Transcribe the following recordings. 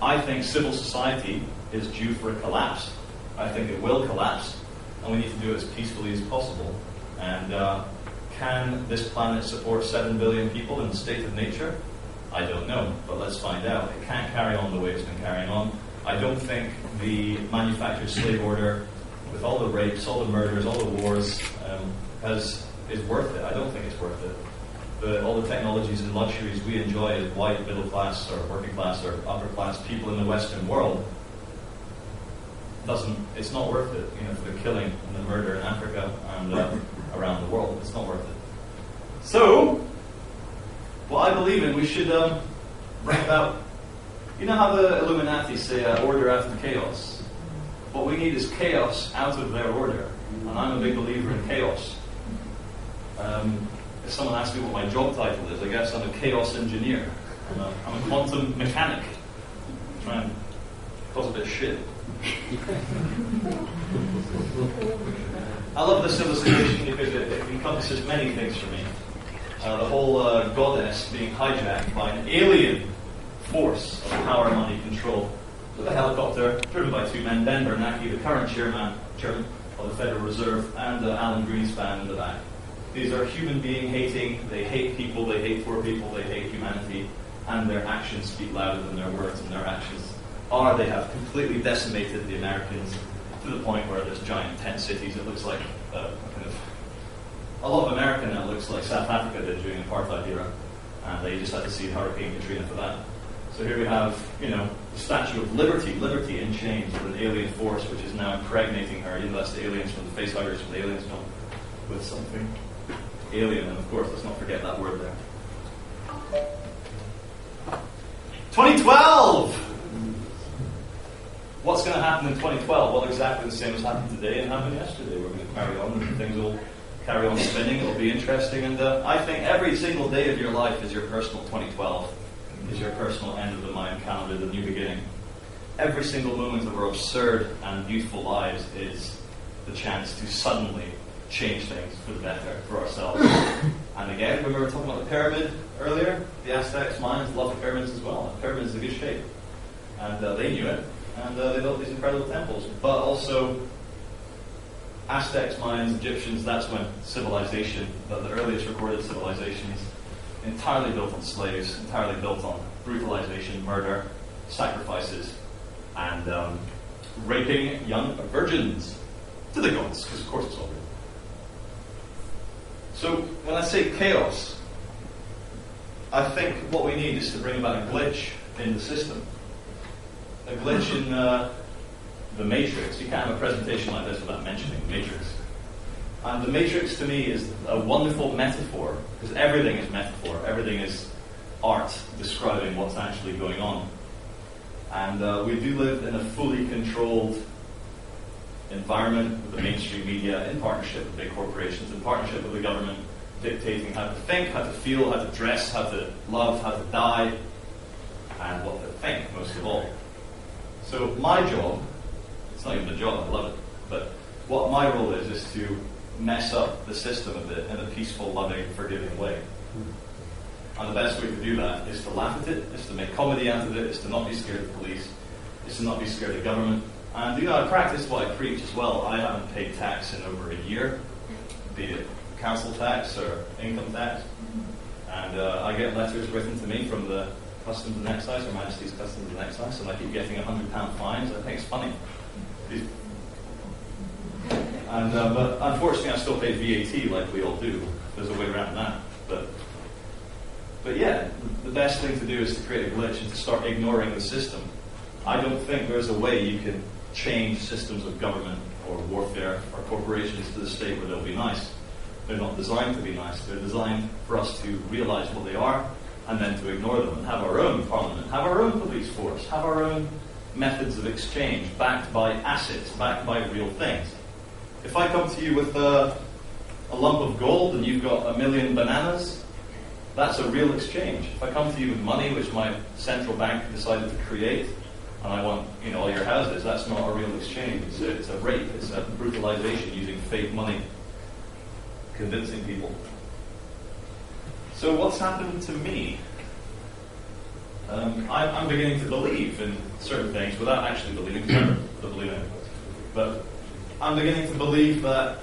I think civil society is due for a collapse. I think it will collapse, and we need to do it as peacefully as possible. And can this planet support 7 billion people in the state of nature? I don't know, but let's find out. It can't carry on the way it's been carrying on. I don't think the manufactured slave order, with all the rapes, all the murders, all the wars, is worth it. I don't think it's worth it. But all the technologies and luxuries we enjoy as white, middle class, or working class, or upper class people in the Western world, it's not worth it, for the killing and the murder in Africa and around the world. It's not worth it. So, what I believe in, we should bring about, how the Illuminati say order after chaos? What we need is chaos out of their order. And I'm a big believer in chaos. If someone asks me what my job title is, I guess I'm a chaos engineer. I'm a quantum mechanic. Try and cause a bit of shit. I love this illustration because it encompasses many things for me. The whole goddess being hijacked by an alien force of power, money, control, with a helicopter driven by two men, Ben Bernanke, the current chairman of the Federal Reserve, and Alan Greenspan in the back. These are human being hating, they hate people, they hate poor people, they hate humanity, and their actions speak louder than their words, and their actions they have completely decimated the Americans to the point where there's giant tent cities. It looks like a lot of America now looks like South Africa did during the apartheid era, and they just had to see Hurricane Katrina for that. So here we have, the Statue of Liberty in chains with an alien force which is now impregnating her. That's the aliens from the facehuggers from the aliens film, with something alien, and of course, let's not forget that word there. 2012! What's going to happen in 2012? Well, exactly the same as happened today and happened yesterday. We're going to carry on, and things will carry on spinning. It'll be interesting, and I think every single day of your life is your personal 2012. Is your personal end of the Mayan calendar, the new beginning. Every single moment of our absurd and beautiful lives is the chance to suddenly change things for the better for ourselves. And again, when we were talking about the pyramid earlier, the Aztecs, Mayans loved the pyramids as well. The pyramid is a good shape. And they knew it. And they built these incredible temples. But also, Aztecs, Mayans, Egyptians, that's when civilization, the earliest recorded civilizations, entirely built on slaves, entirely built on brutalization, murder, sacrifices, and raping young virgins to the gods, because of course it's all real. So when I say chaos, I think what we need is to bring about a glitch in the system. A glitch in the Matrix. You can't have a presentation like this without mentioning the Matrix. And the Matrix to me is a wonderful metaphor, because everything is metaphor, everything is art describing what's actually going on. And we do live in a fully controlled environment with the mainstream media in partnership with big corporations, in partnership with the government, dictating how to think, how to feel, how to dress, how to love, how to die, and what to think, most of all. So my job, it's not even a job, I love it, but what my role is to mess up the system a bit in a peaceful, loving, forgiving way. And the best way to do that is to laugh at it, is to make comedy out of it, is to not be scared of police, is to not be scared of government. And I practice what I preach as well. I haven't paid tax in over a year, be it council tax or income tax. And I get letters written to me from the Customs and Excise, Her Majesty's Customs and Excise, and I keep getting £100 fines. I think it's funny. And but unfortunately, I still pay VAT like we all do. There's a way around that. But yeah, the best thing to do is to create a glitch and to start ignoring the system. I don't think there's a way you can change systems of government or warfare or corporations to the state where they'll be nice. They're not designed to be nice. They're designed for us to realize what they are and then to ignore them and have our own parliament, have our own police force, have our own methods of exchange backed by assets, backed by real things. If I come to you with a lump of gold and you've got 1 million bananas, that's a real exchange. If I come to you with money which my central bank decided to create, and I want all your houses, that's not a real exchange. It's a rape, it's a brutalization using fake money, convincing people. So what's happened to me? I'm beginning to believe in certain things without actually believing, because I don't believe in it. But I'm beginning to believe that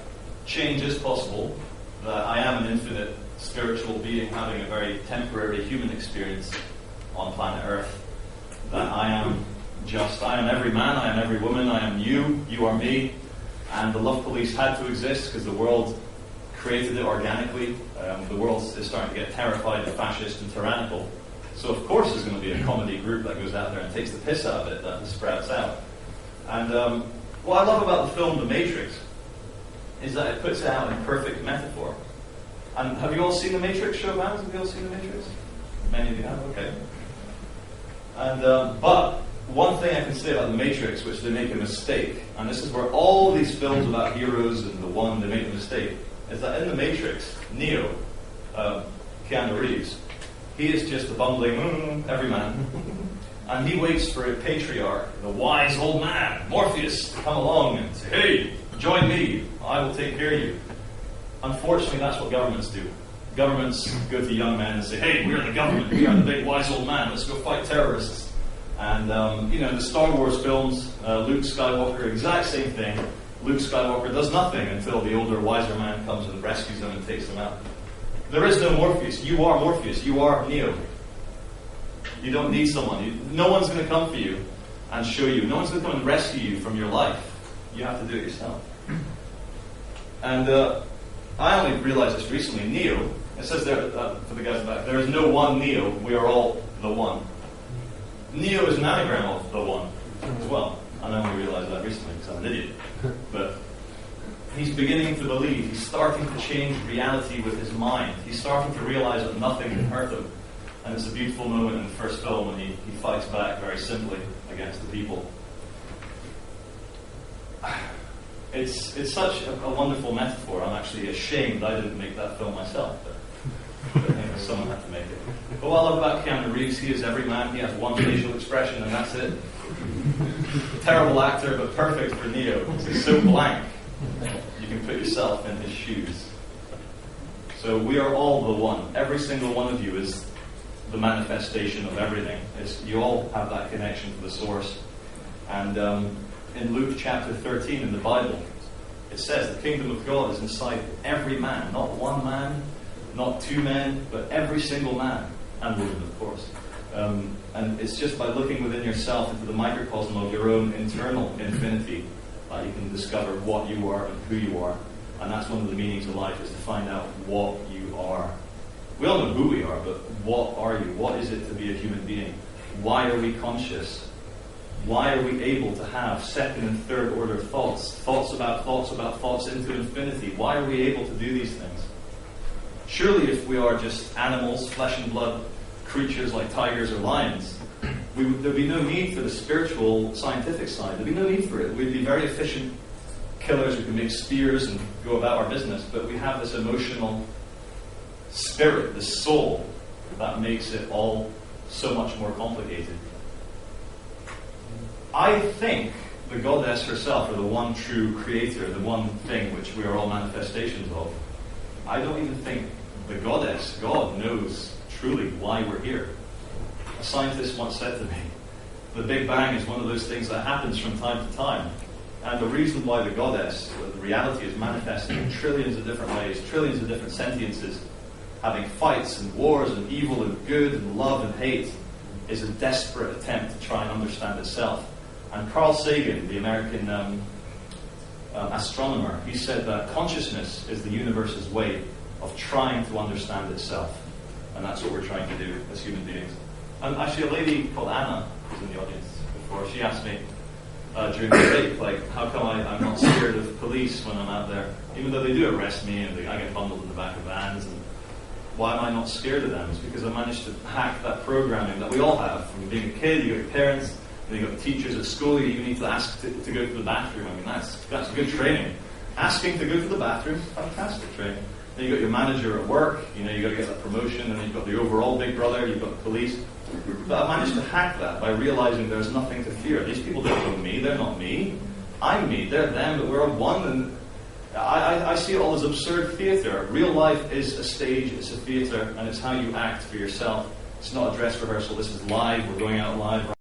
change is possible, that I am an infinite spiritual being having a very temporary human experience on planet Earth, that I am every man, I am every woman, I am you, you are me, and the love police had to exist because the world created it organically. The world is starting to get terrified and fascist and tyrannical. So of course there's going to be a comedy group that goes out there and takes the piss out of it, that sprouts out. And what I love about the film The Matrix is that it puts it out in perfect metaphor. And have you all seen The Matrix, show of hands? Have you all seen The Matrix? Many of you have, okay. And but one thing I can say about The Matrix, which they make a mistake, and this is where all these films about heroes and the one, they make a mistake, is that in The Matrix, Neo, Keanu Reeves, he is just a bumbling everyman. And he waits for a patriarch, the wise old man, Morpheus, to come along and say, hey, join me, I will take care of you. Unfortunately, that's what governments do. Governments go to young men and say, hey, we're the government, we are the big wise old man, let's go fight terrorists. And, in the Star Wars films, Luke Skywalker, exact same thing. Luke Skywalker does nothing until the older, wiser man comes and rescues him and takes him out. There is no Morpheus. You are Morpheus. You are Neo. You don't need someone. No one's going to come for you and show you. No one's going to come and rescue you from your life. You have to do it yourself. And I only realized this recently. Neo, it says there, for the guys back, there is no one Neo. We are all the one. Neo is an anagram of the one as well. And I only realized that recently because I'm an idiot. But he's beginning to believe. He's starting to change reality with his mind. He's starting to realize that nothing can hurt him. And it's a beautiful moment in the first film when he fights back very simply against the people. It's such a wonderful metaphor. I'm actually ashamed I didn't make that film myself. But someone had to make it. But what I love about Keanu Reeves, he is every man. He has one facial expression and that's it. Terrible actor, but perfect for Neo. He's so blank. You can put yourself in his shoes. So we are all the one. Every single one of you is the manifestation of everything. You all have that connection to the source. And in Luke chapter 13 in the Bible, it says the kingdom of God is inside every man. Not one man, not two men, but every single man. And woman, of course. And it's just by looking within yourself into the microcosm of your own internal infinity that you can discover what you are and who you are. And that's one of the meanings of life, is to find out what you are. We all know who we are, but what are you? What is it to be a human being? Why are we conscious? Why are we able to have second and third order thoughts? Thoughts about thoughts into infinity. Why are we able to do these things? Surely if we are just animals, flesh and blood creatures like tigers or lions, there'd be no need for the spiritual, scientific side. There'd be no need for it. We'd be very efficient killers. We could make spears and go about our business. But we have this emotional spirit, this soul, that makes it all so much more complicated. I think the goddess herself, or the one true creator, the one thing which we are all manifestations of, I don't even think the goddess, God, knows truly why we're here. A scientist once said to me, the Big Bang is one of those things that happens from time to time. And the reason why the goddess, the reality, is manifested in trillions of different ways, trillions of different sentiences, having fights and wars and evil and good and love and hate, is a desperate attempt to try and understand itself. And Carl Sagan, the American astronomer, he said that consciousness is the universe's way of trying to understand itself. And that's what we're trying to do as human beings. And actually, a lady called Anna, who's in the audience before, she asked me during the break, like, how come I'm not scared of police when I'm out there? Even though they do arrest me and I get bundled in the back of vans. And why am I not scared of them? It's because I managed to hack that programming that we all have. From being a kid, you got your parents, then you got the teachers at school, you need to ask to go to the bathroom. I mean, that's good training. Asking to go to the bathroom, fantastic training. Then you got your manager at work, you got to get that promotion, and then you've got the overall big brother, you've got the police. But I managed to hack that by realizing there's nothing to fear. These people don't know me, they're not me. I'm me, they're them, but we're one. And I see it all as absurd theatre. Real life is a stage, it's a theatre, and it's how you act for yourself It's not a dress rehearsal. This is live. We're going out live.